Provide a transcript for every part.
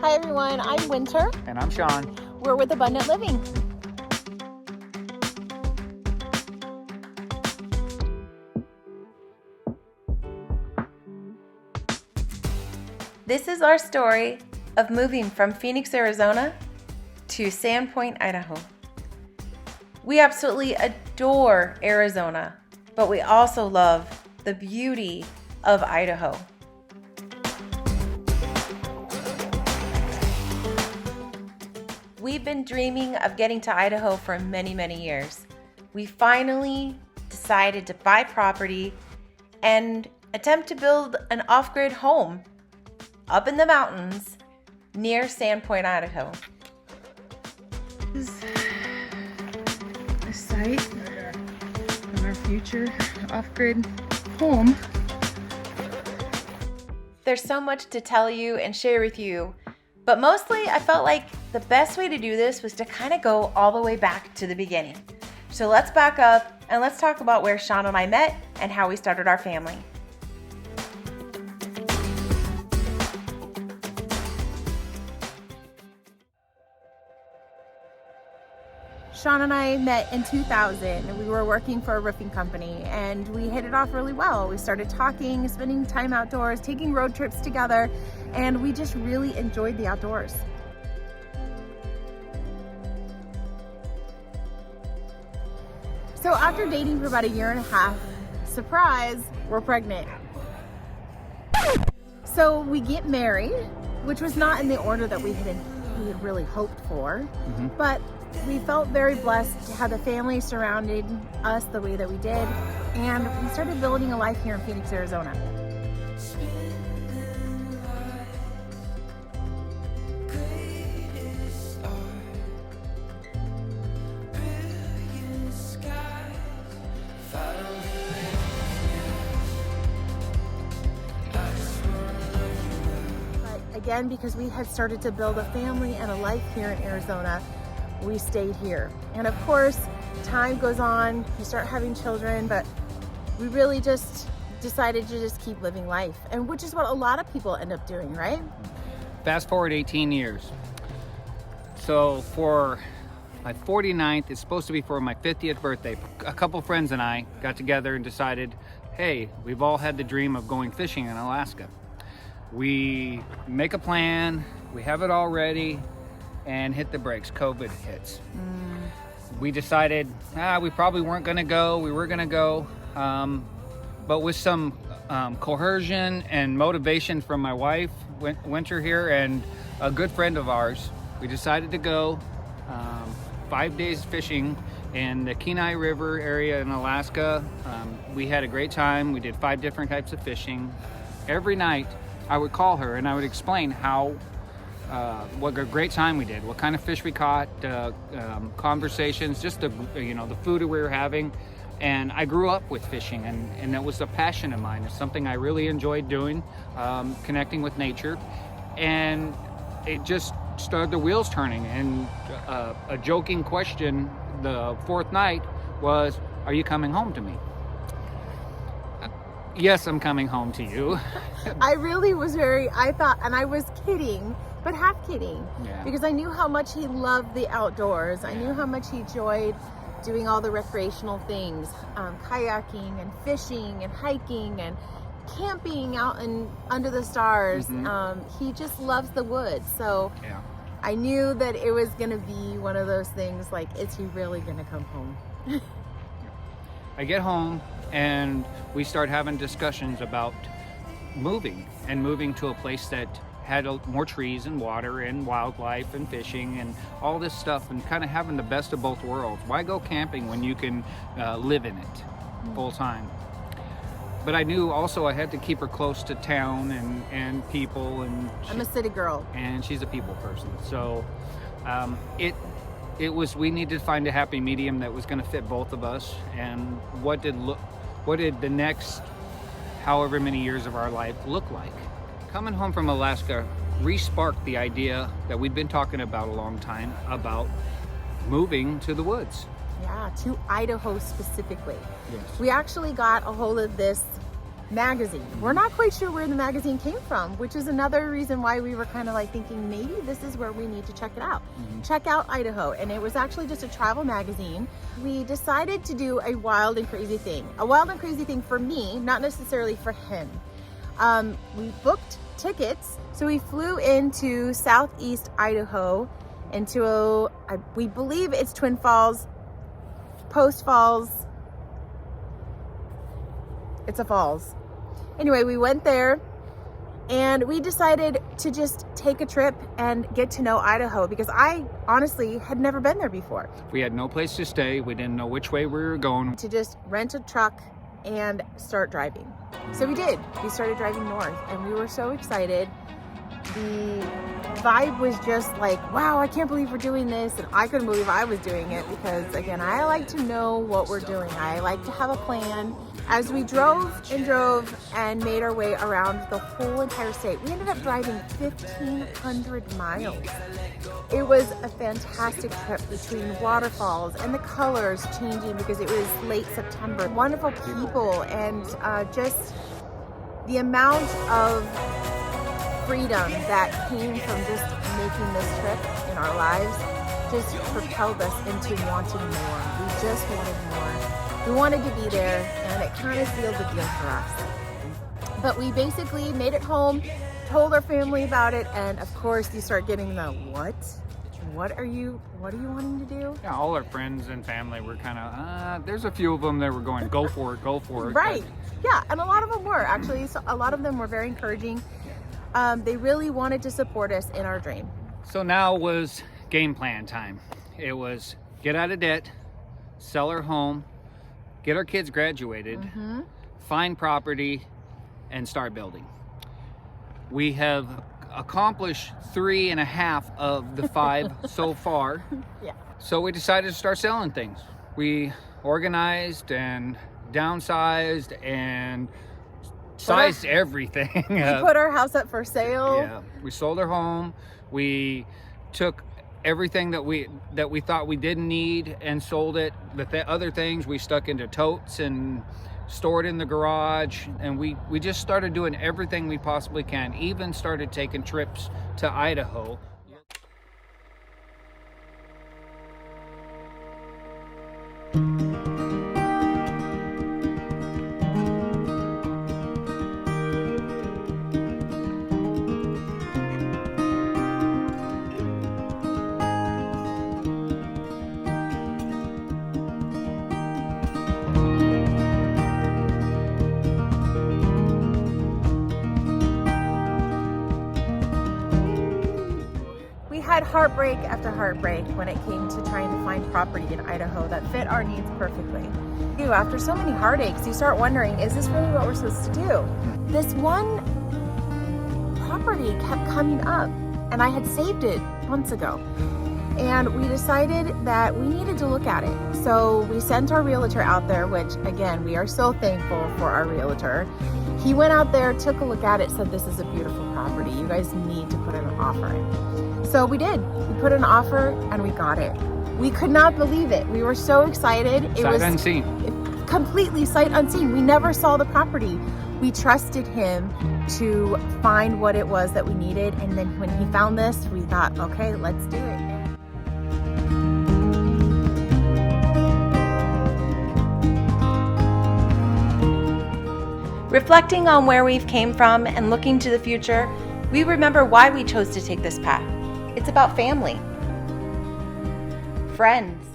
Hi everyone, I'm Winter. And I'm Sean. We're with Abundant Living. This is our story of moving from Phoenix, Arizona to Sandpoint, Idaho. We absolutely adore Arizona, but we also love the beauty of Idaho. We've been dreaming of getting to Idaho for many, many years. We finally decided to buy property and attempt to build an off-grid home up in the mountains near Sandpoint, Idaho. This is a site of our future off-grid home. There's so much to tell you and share with you, but mostly I felt like the best way to do this was to kind of go all the way back to the beginning. So let's back up and let's talk about where Sean and I met and how we started our family. Sean and I met in 2000. We were working for a roofing company and we hit it off really well. We started talking, spending time outdoors, taking road trips together, and we just really enjoyed the outdoors. So after dating for about a year and a half, surprise, we're pregnant. So we get married, which was not in the order that we had really hoped for, but we felt very blessed to have the family surrounded us the way that we did, and we started building a life here in Phoenix, Arizona. But again, because we had started to build a family and a life here in Arizona, we stayed here. And of course, time goes on, you start having children, but we really just decided to just keep living life, and which is what a lot of people end up doing, right? Fast forward 18 years. So for my 49th, it's supposed to be for my 50th birthday, a couple friends and I got together and decided, hey, we've all had the dream of going fishing in Alaska. We make a plan, we have it all ready, and hit the brakes. COVID hits. We decided we probably weren't going to go. We were going to go, but with some coercion and motivation from my wife, Winter here, and a good friend of ours, we decided to go 5 days fishing in the Kenai River area in Alaska. We had a great time. We did 5 different types of fishing. Every night I would call her and I would explain what a great time we did, what kind of fish we caught, conversations, just the food that we were having. And I grew up with fishing, and that was a passion of mine. It's something I really enjoyed doing, connecting with nature. And it just started the wheels turning. And a joking question the 4th night was, are you coming home to me? Yes, I'm coming home to you. I really was I thought, and I was kidding, but half kidding, because I knew how much he loved the outdoors. I knew how much he enjoyed doing all the recreational things, kayaking and fishing and hiking and camping out under the stars. He just loves the woods. So I knew that it was going to be one of those things like, is he really going to come home? I get home and we start having discussions about moving to a place that had more trees and water and wildlife and fishing and all this stuff, and kind of having the best of both worlds. Why go camping when you can live in it full time? But I knew also I had to keep her close to town and people. And I'm a city girl. And she's a people person. So it was, we needed to find a happy medium that was going to fit both of us. And what did the next however many years of our life look like? Coming home from Alaska re-sparked the idea that we'd been talking about a long time about moving to the woods. Yeah, to Idaho specifically. Yes. We actually got a hold of this magazine. We're not quite sure where the magazine came from, which is another reason why we were kind of like thinking maybe this is where we need to check it out. Check out Idaho. And it was actually just a travel magazine. We decided to do a wild and crazy thing. A wild and crazy thing for me, not necessarily for him. We booked tickets. So we flew into Southeast Idaho into we believe it's Twin Falls, Post Falls. It's a falls. Anyway, we went there and we decided to just take a trip and get to know Idaho because I honestly had never been there before. We had no place to stay. We didn't know which way we were going. To just rent a truck and start driving. So we did. We started driving north and we were so excited. The vibe was just like, wow, I can't believe we're doing this. And I couldn't believe I was doing it because, again, I like to know what we're doing. I like to have a plan. As we drove and made our way around the whole entire state, we ended up driving 1,500 miles. It was a fantastic trip between waterfalls and the colors changing because it was late September. Wonderful people and just the amount of freedom that came from just making this trip in our lives just propelled us into wanting more. We just wanted more. We wanted to be there, and it kind of sealed the deal for us. But we basically made it home, told our family about it, and of course you start getting the what? What are you wanting to do? Yeah, all our friends and family were kind of, there's a few of them that were going, go for it, go for it. Right, yeah, and a lot of them were actually, so a lot of them were very encouraging. They really wanted to support us in our dream. So now was game plan time. It was get out of debt, sell our home, get our kids graduated, find property, and start building. We have accomplished 3.5 of the 5 so far. Yeah. So we decided to start selling things. We organized and downsized and sized everything. We put our house up for sale. Yeah, we sold our home. We took everything that we thought we didn't need and sold it. The other things we stuck into totes and stored in the garage, and we just started doing everything we possibly can. Even started taking trips to Idaho. Had heartbreak after heartbreak when it came to trying to find property in Idaho that fit our needs perfectly. After so many heartaches, you start wondering, is this really what we're supposed to do? This one property kept coming up, and I had saved it months ago. And we decided that we needed to look at it. So we sent our realtor out there, which again, we are so thankful for our realtor. He went out there, took a look at it, said, this is a beautiful property. You guys need to put in an offer in. So we did. We put an offer and we got it. We could not believe it. We were so excited. It was sight unseen. Completely sight unseen. We never saw the property. We trusted him to find what it was that we needed. And then when he found this, we thought, okay, let's do it. Reflecting on where we've came from and looking to the future, we remember why we chose to take this path. It's about family, friends,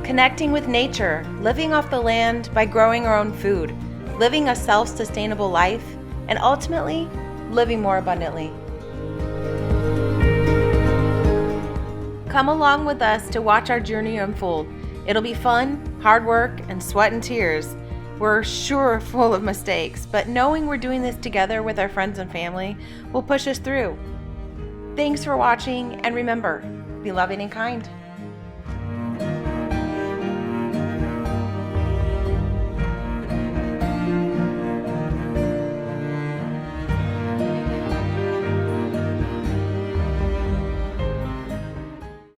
connecting with nature, living off the land by growing our own food, living a self-sustainable life, and ultimately, living more abundantly. Come along with us to watch our journey unfold. It'll be fun, hard work, and sweat and tears. We're sure full of mistakes, but knowing we're doing this together with our friends and family will push us through. Thanks for watching, and remember, be loving and kind.